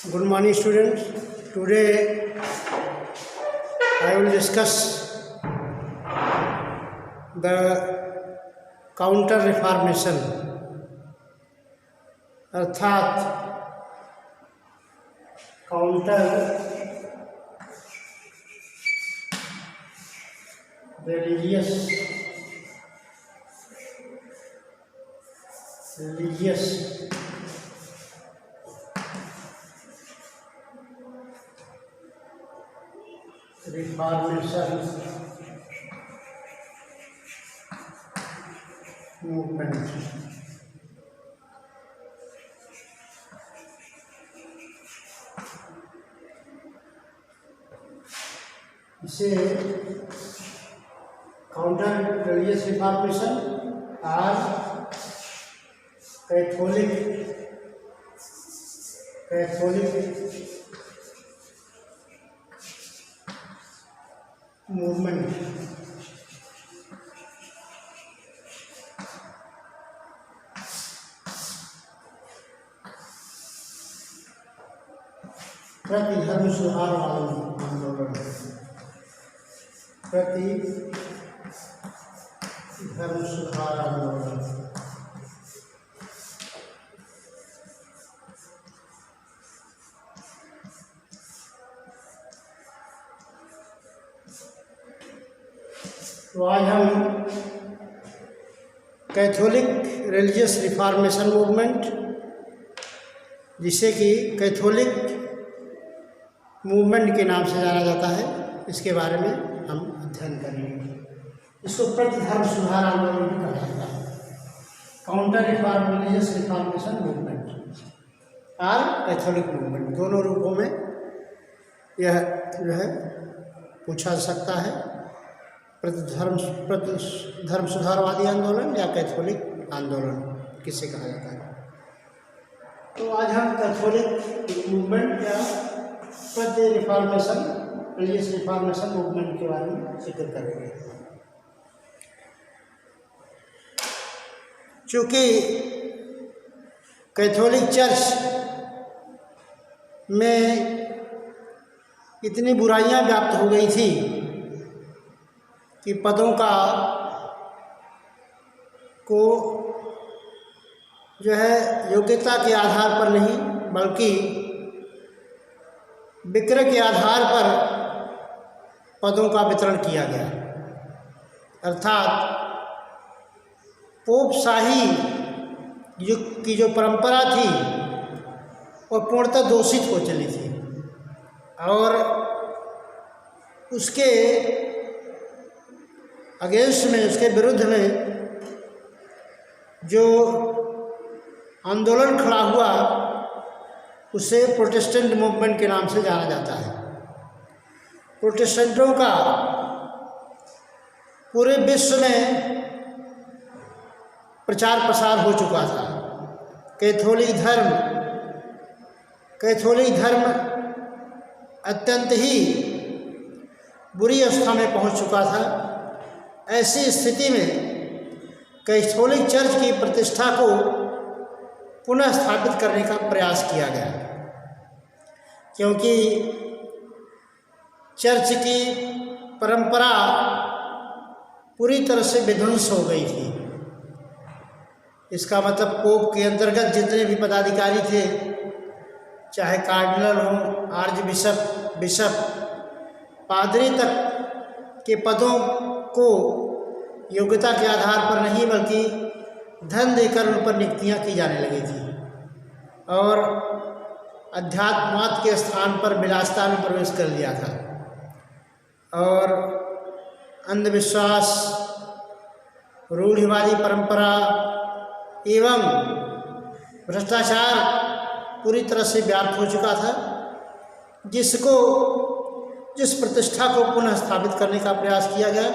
Good morning, students. Today I will discuss the counter reformation अर्थात counter religious reformation movement. इसे counter religious reformation और Catholic movement प्रति धर्म सुधार आंदोलन तो आज हम कैथोलिक रिलीजियस रिफॉर्मेशन मूवमेंट, जिसे कि कैथोलिक मूवमेंट के नाम से जाना जाता है, इसके बारे में हम अध्ययन करेंगे। इसको प्रतिधर्म सुधार आंदोलन भी कहा जाता है। काउंटर रिलीजियस रिफॉर्मेशन मूवमेंट और कैथोलिक मूवमेंट दोनों रूपों में यह जो है पूछा जा सकता है। धर्म सुधारवादी आंदोलन या कैथोलिक आंदोलन किसे कहा जाता है। तो आज हम कैथोलिक मूवमेंट या प्रति रिलीजियस रिफॉर्मेशन मूवमेंट के बारे में जिक्र करेंगे। चूँकि कैथोलिक चर्च में इतनी बुराइयां व्याप्त हो गई थी कि पदों को जो है योग्यता के आधार पर नहीं बल्कि विक्रय के आधार पर पदों का वितरण किया गया, अर्थात पोपशाही युग की जो परंपरा थी वह पूर्णतः दूषित हो चली थी और उसके अगेंस्ट में, उसके विरुद्ध में जो आंदोलन खड़ा हुआ उसे प्रोटेस्टेंट मूवमेंट के नाम से जाना जाता है। प्रोटेस्टेंटों का पूरे विश्व में प्रचार प्रसार हो चुका था। कैथोलिक धर्म अत्यंत ही बुरी अवस्था में पहुंच चुका था। ऐसी स्थिति में कैथोलिक चर्च की प्रतिष्ठा को पुनः स्थापित करने का प्रयास किया गया, क्योंकि चर्च की परंपरा पूरी तरह से विध्वंस हो गई थी। इसका मतलब पोप के अंतर्गत जितने भी पदाधिकारी थे, चाहे कार्डिनल हो, आर्च बिशप, पादरी तक के पदों को योग्यता के आधार पर नहीं बल्कि धन देकर उन पर नियुक्तियाँ की जाने लगी थी और अध्यात्मवाद के स्थान पर विलासिता में प्रवेश कर लिया था और अंधविश्वास, रूढ़िवादी परंपरा एवं भ्रष्टाचार पूरी तरह से व्याप्त हो चुका था, जिस प्रतिष्ठा को पुनः स्थापित करने का प्रयास किया गया,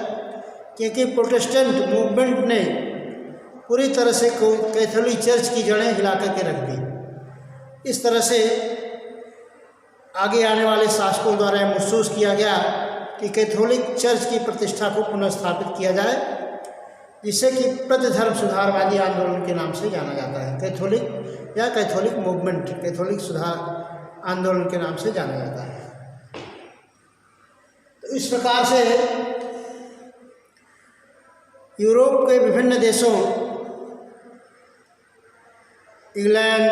क्योंकि प्रोटेस्टेंट मूवमेंट ने पूरी तरह से कैथोलिक चर्च की जड़ें हिला करके रख दी। इस तरह से आगे आने वाले शासकों द्वारा महसूस किया गया कि कैथोलिक चर्च की प्रतिष्ठा को पुनः स्थापित किया जाए, जिसे कि प्रतिधर्म सुधारवादी आंदोलन के नाम से जाना जाता है। कैथोलिक मूवमेंट, कैथोलिक सुधार आंदोलन के नाम से जाना जाता है। तो इस प्रकार से यूरोप के विभिन्न देशों, England,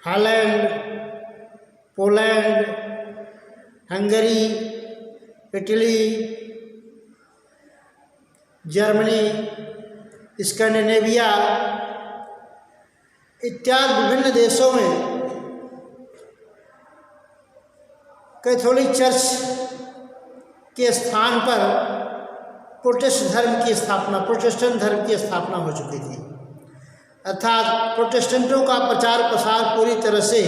Holland, Poland, Hungary, Italy, Germany, Scandinavia इत्यादि विभिन्न देशों में कैथोलिक चर्च के स्थान पर प्रोटेस्टेंट धर्म की स्थापना हो चुकी थी। अर्थात प्रोटेस्टेंटों का प्रचार प्रसार पूरी तरह से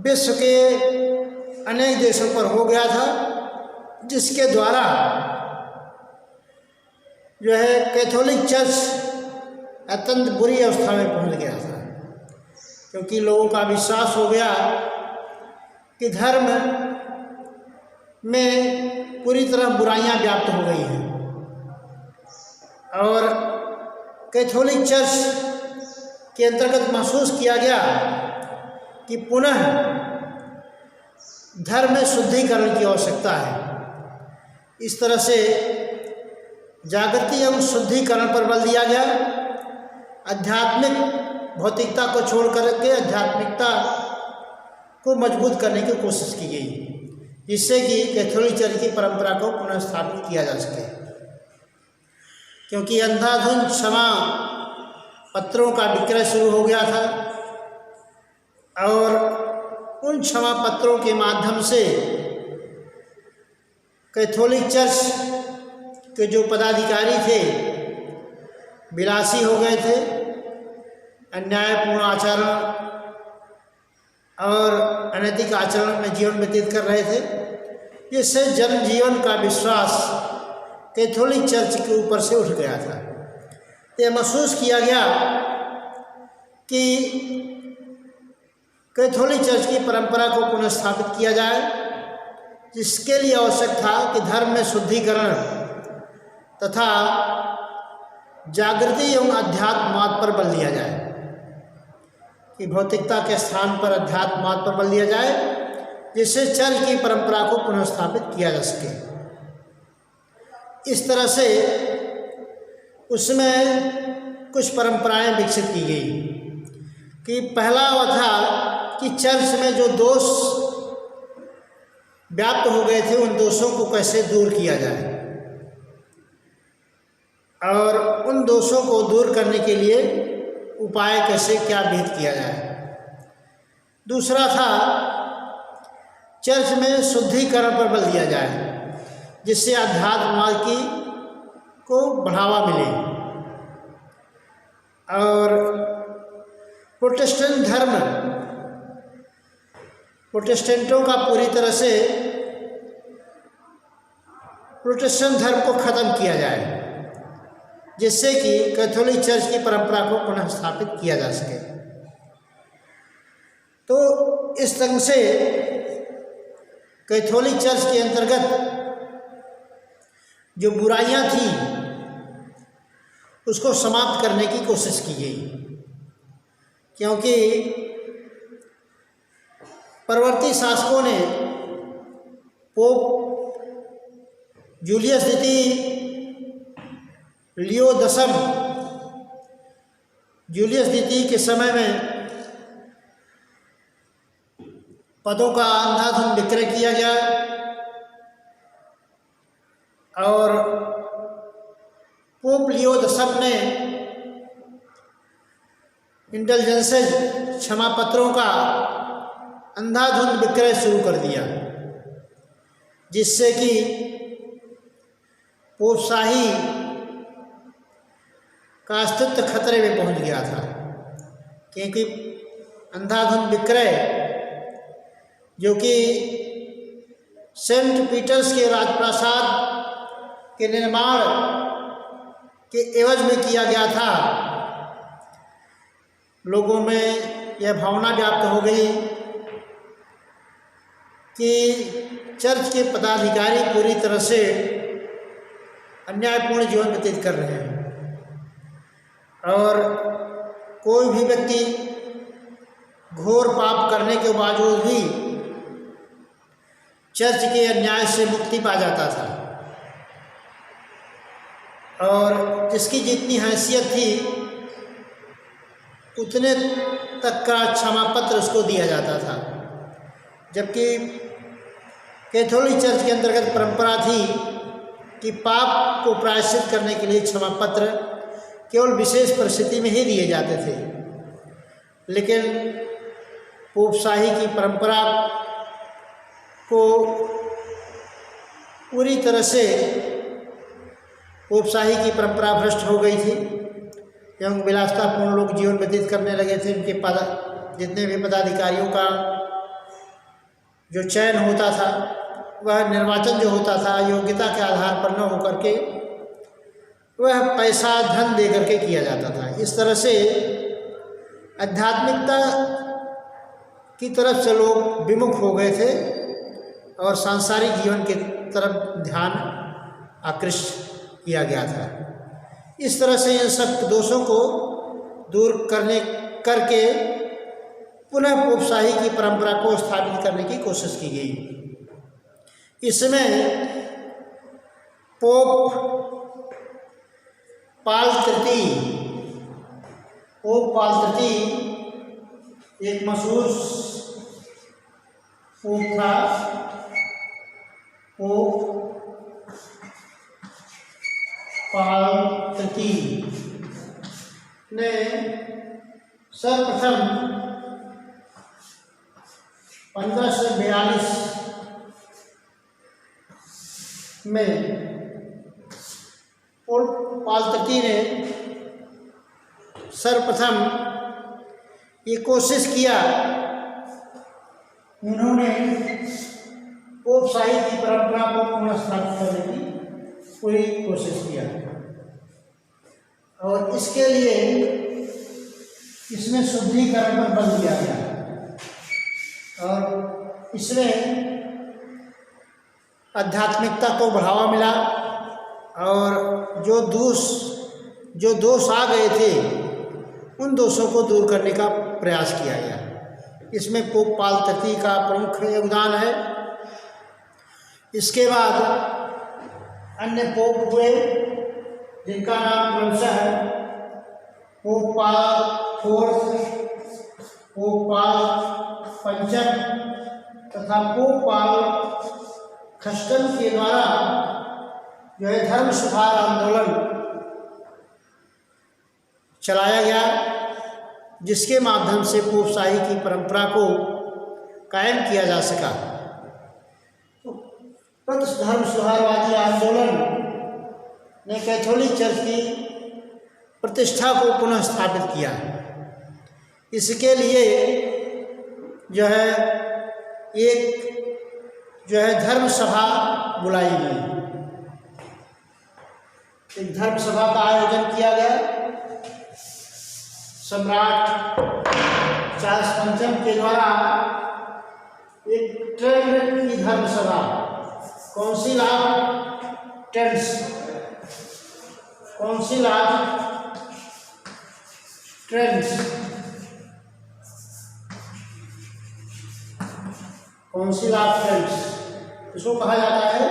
विश्व के अनेक देशों पर हो गया था, जिसके द्वारा जो है कैथोलिक चर्च अत्यंत बुरी अवस्था में पहुंच गया था, क्योंकि लोगों का विश्वास हो गया कि धर्म में पूरी तरह बुराइयां व्याप्त हो गई हैं। और कैथोलिक चर्च के अंतर्गत महसूस किया गया कि पुनः धर्म में शुद्धिकरण की आवश्यकता है। इस तरह से जागृति एवं शुद्धिकरण पर बल दिया गया। आध्यात्मिक भौतिकता को छोड़ करके आध्यात्मिकता को मजबूत करने की कोशिश की गई, जिससे कि कैथोलिक चर्च की परंपरा को पुनः स्थापित किया जा सके। क्योंकि अंधाधुंध क्षमा पत्रों का विक्रय शुरू हो गया था और उन क्षमा पत्रों के माध्यम से कैथोलिक चर्च के जो पदाधिकारी थे विलासी हो गए थे, अन्यायपूर्ण आचरण और अनैतिक आचरण में जीवन व्यतीत कर रहे थे, जिससे जनजीवन का विश्वास कैथोलिक चर्च के ऊपर से उठ गया था। यह महसूस किया गया कि कैथोलिक चर्च की परंपरा को पुनः स्थापित किया जाए, जिसके लिए आवश्यक था कि धर्म में शुद्धिकरण तथा जागृति एवं अध्यात्मवाद पर बल दिया जाए, कि भौतिकता के स्थान पर अध्यात्मवाद पर बल दिया जाए, जिससे चर्च की परंपरा को पुनः स्थापित किया जा सके। इस तरह से उसमें कुछ परंपराएं विकसित की गई कि पहला वह था कि चर्च में जो दोष व्याप्त हो गए थे उन दोषों को कैसे दूर किया जाए और उन दोषों को दूर करने के लिए उपाय कैसे क्या विहित किया जाए। दूसरा था चर्च में शुद्धिकरण पर बल दिया जाए, जिससे अध्यात्मवाद की को बढ़ावा मिले और प्रोटेस्टेंटों का पूरी तरह से प्रोटेस्टेंट धर्म को खत्म किया जाए, जिससे कि कैथोलिक चर्च की परंपरा को पुनः स्थापित किया जा सके। तो इस ढंग से कैथोलिक चर्च के अंतर्गत जो बुराइयां थी उसको समाप्त करने की कोशिश की गई, क्योंकि परवर्ती शासकों ने पोप जूलियस द्वितीय के समय में पदों का अंधाधुंध विक्रय किया गया और पोप लियो X ने इंटेलिजेंसेज क्षमा पत्रों का अंधाधुंध विक्रय शुरू कर दिया, जिससे कि पोपशाही का अस्तित्व खतरे में पहुंच गया था। क्योंकि अंधाधुंध विक्रय जो कि सेंट पीटर्स के राजप्रासाद के निर्माण के एवज में किया गया था, लोगों में यह भावना व्याप्त हो गई कि चर्च के पदाधिकारी पूरी तरह से अन्यायपूर्ण जीवन व्यतीत कर रहे हैं और कोई भी व्यक्ति घोर पाप करने के बावजूद भी चर्च के अन्याय से मुक्ति पा जाता था और जिसकी जितनी हैसियत थी उतने तक का क्षमा पत्र उसको दिया जाता था। जबकि कैथोलिक चर्च के अंतर्गत परंपरा थी कि पाप को प्रायश्चित करने के लिए क्षमा पत्र केवल विशेष परिस्थिति में ही दिए जाते थे। लेकिन पोपशाही की परंपरा को पूरी तरह से पोपशाही की परंपरा भ्रष्ट हो गई थी एवं विलासतापूर्ण लोग जीवन व्यतीत करने लगे थे। उनके जितने भी पदाधिकारियों का जो चयन होता था वह निर्वाचन जो होता था योग्यता के आधार पर न होकर के वह पैसा धन दे करके किया जाता था। इस तरह से आध्यात्मिकता की तरफ से लोग विमुख हो गए थे और सांसारिक जीवन की तरफ ध्यान आकृष्ट किया गया था। इस तरह से इन सब दोषों को दूर करके पुनः पोपशाही की परंपरा को स्थापित करने की कोशिश की गई। इसमें पोप पाल तृतीय एक मशहूर पोप था। पोप पाल तृतीय ने सर्वप्रथम 1542 में पोप पाल तृतीय ने सर्वप्रथम ये कोशिश किया, उन्होंने पोपशाही की परंपरा को पुनः स्थापित करने की पूरी कोशिश किया और इसके लिए इसमें शुद्धिकरण पर बल दिया गया और इसमें आध्यात्मिकता को बढ़ावा मिला और जो दोष आ गए थे उन दोषों को दूर करने का प्रयास किया गया। इसमें पोप पाल तृतीय का प्रमुख योगदान है। इसके बाद अन्य पोप हुए जिनका नाम क्रमशः है पोप पाल फोर्थ, पोप पाल पंचम तथा पोप पाल खष्टम के द्वारा जो है धर्म सुधार आंदोलन चलाया गया, जिसके माध्यम से पोपशाही की परंपरा को कायम किया जा सका। तो धर्म सुधारवादी आंदोलन ने कैथोलिक चर्च की प्रतिष्ठा को पुनः स्थापित किया। इसके लिए जो है धर्म सभा बुलाई गई। एक धर्म सभा का आयोजन किया गया। सम्राट चार्ल्स पंचम के द्वारा एक ट्रेंट की धर्म सभा काउंसिल ऑफ ट्रेंट्स इसको कहा जाता है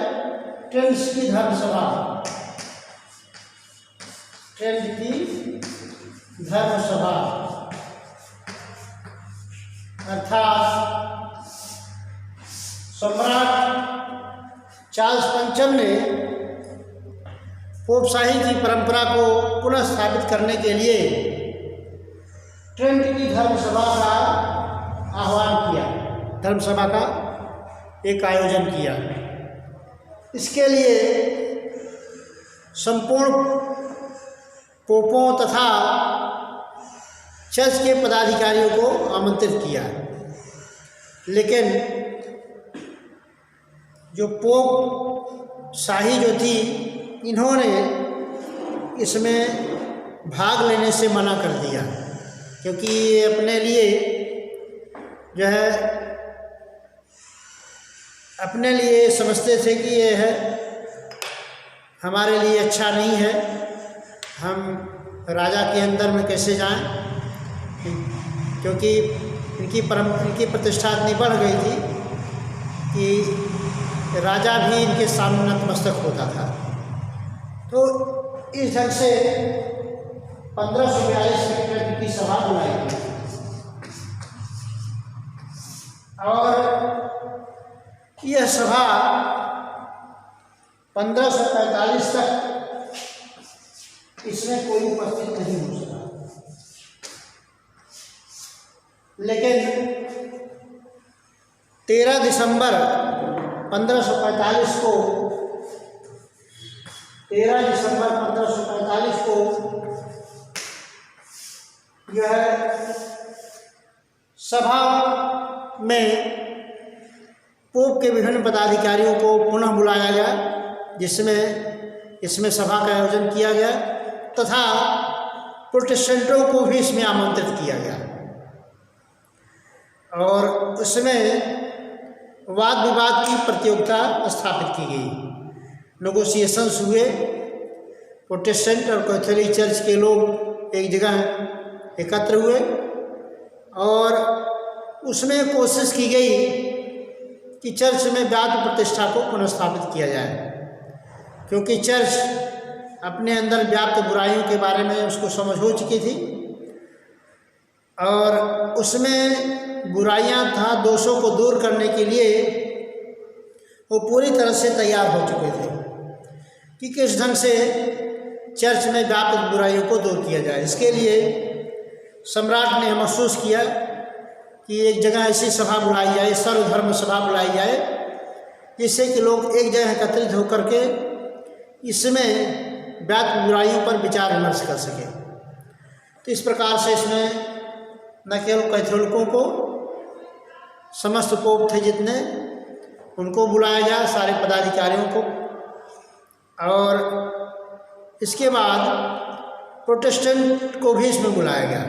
ट्रेंट्स की धर्म सभा, ट्रेंट की धर्म सभा अर्थात सम्राट चार्ल्स पंचम ने पोपशाही की परंपरा को पुनः स्थापित करने के लिए ट्रेंट की धर्म सभा का आह्वान किया, धर्म सभा का एक आयोजन किया। इसके लिए संपूर्ण पोपों तथा चर्च के पदाधिकारियों को आमंत्रित किया, लेकिन जो पोप शाही जो थी इन्होंने इसमें भाग लेने से मना कर दिया, क्योंकि ये अपने लिए जो है अपने लिए समझते थे कि ये है हमारे लिए अच्छा नहीं है, हम राजा के अंदर में कैसे जाएं, क्योंकि इनकी प्रतिष्ठा इतनी बढ़ गई थी कि राजा भी इनके सामने नतमस्तक होता था। तो इस ढंग से 1542 में इनकी सभा बुलाई गई और यह सभा 1545 तक इसमें कोई उपस्थित नहीं हो सका, लेकिन 13 दिसंबर 1545 को 13 दिसंबर 1545 को यह सभा में पोप के विभिन्न पदाधिकारियों को पुनः बुलाया गया, जिसमें इसमें सभा का आयोजन किया गया तथा प्रोटेस्टेंटों को भी इसमें आमंत्रित किया गया और उसमें वाद विवाद की प्रतियोगिता स्थापित की गई। नेगोशिएशंस हुए, प्रोटेस्टेंट और कैथोलिक चर्च के लोग एक जगह एकत्र हुए और उसमें कोशिश की गई कि चर्च में व्याप्त प्रतिष्ठा को पुनर्स्थापित किया जाए, क्योंकि चर्च अपने अंदर व्याप्त बुराइयों के बारे में उसको समझ हो चुकी थी और उसमें बुराइयां था दोषों को दूर करने के लिए वो पूरी तरह से तैयार हो चुके थे कि किस ढंग से चर्च में व्याप्त बुराइयों को दूर किया जाए। इसके लिए सम्राट ने महसूस किया कि एक जगह ऐसी सभा बुलाई जाए, सर्वधर्म सभा बुलाई जाए, जिससे कि लोग एक जगह एकत्रित होकर के इसमें व्याप्त बुराइयों पर विचार विमर्श कर सके। तो इस प्रकार से इसमें न केवल कैथोलिकों को, समस्त पोप थे जितने, उनको बुलाया गया, सारे पदाधिकारियों को, और इसके बाद प्रोटेस्टेंट को भी इसमें बुलाया गया।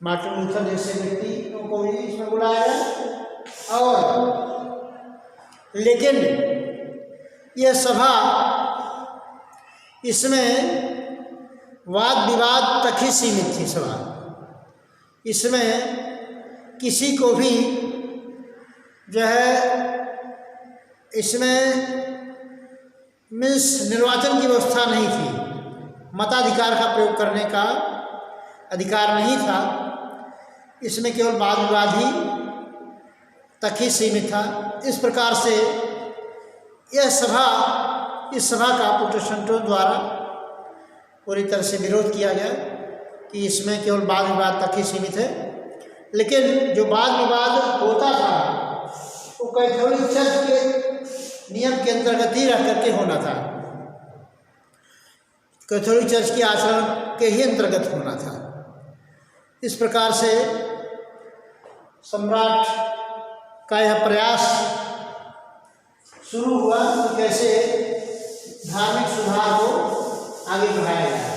मार्टिन लूथर जैसे व्यक्तियों को भी इसमें बुलाया गया और लेकिन यह सभा इसमें वाद विवाद तक ही सीमित थी। सभा इसमें किसी को भी जो है इसमें मीन्स निर्वाचन की व्यवस्था नहीं थी, मताधिकार का प्रयोग करने का अधिकार नहीं था। इसमें केवल वाद विवाद ही तक ही सीमित था। इस प्रकार से यह सभा, इस सभा का प्रोटेस्टेंटों द्वारा पूरी तरह से विरोध किया गया कि इसमें केवल वाद विवाद तक ही सीमित है। लेकिन जो वाद विवाद होता था वो कैथोलिक चर्च के नियम के अंतर्गत ही रह करके होना था, कैथोलिक चर्च के आचरण के ही अंतर्गत होना था। इस प्रकार से सम्राट का यह प्रयास शुरू हुआ कि कैसे धार्मिक सुधार को आगे बढ़ाया जाए।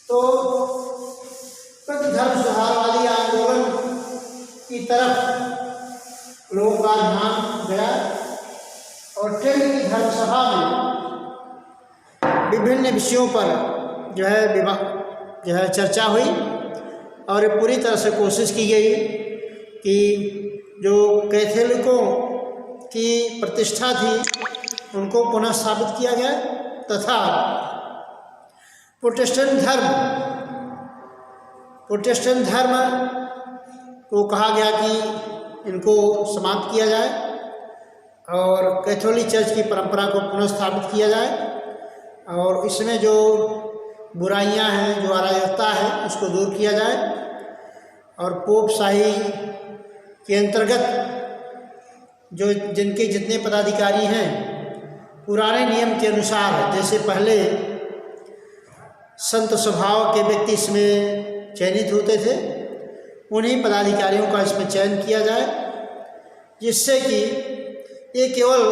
तो धर्म सुधारवादी आंदोलन की तरफ लोगों का ध्यान गया और ट्रेंड की धर्म सभा में विभिन्न विषयों पर जो है चर्चा हुई और पूरी तरह से कोशिश की गई कि जो कैथोलिकों की प्रतिष्ठा थी उनको पुनः स्थापित किया गया तथा प्रोटेस्टेंट धर्म को कहा गया कि इनको समाप्त किया जाए और कैथोलिक चर्च की परंपरा को पुनः स्थापित किया जाए और इसमें जो बुराइयां हैं, जो अराजकता है, उसको दूर किया जाए और पोप शाही के अंतर्गत जो जिनके जितने पदाधिकारी हैं पुराने नियम के अनुसार, जैसे पहले संत स्वभाव के व्यक्ति इसमें चयनित होते थे, उन्हीं पदाधिकारियों का इसमें चयन किया जाए, जिससे कि ये केवल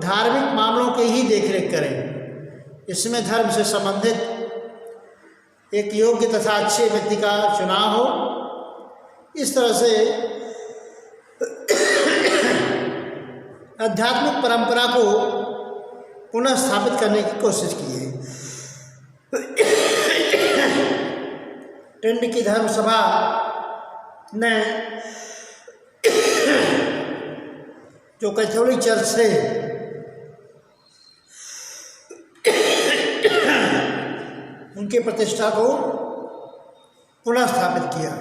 धार्मिक मामलों की ही देखरेख करें। इसमें धर्म से संबंधित एक योग्य तथा अच्छे व्यक्ति का चुनाव हो। इस तरह से आध्यात्मिक परंपरा को पुनः स्थापित करने की कोशिश की है। ट्रेंड की धर्म सभा ने जो कैथोलिक चर्च से उनके प्रतिष्ठा को पुनः स्थापित किया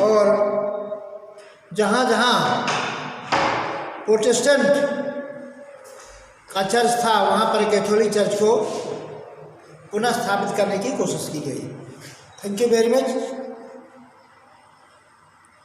और जहाँ जहाँ प्रोटेस्टेंट का चर्च था वहाँ पर कैथोलिक चर्च को पुनः स्थापित करने की कोशिश की गई। Thank you very much.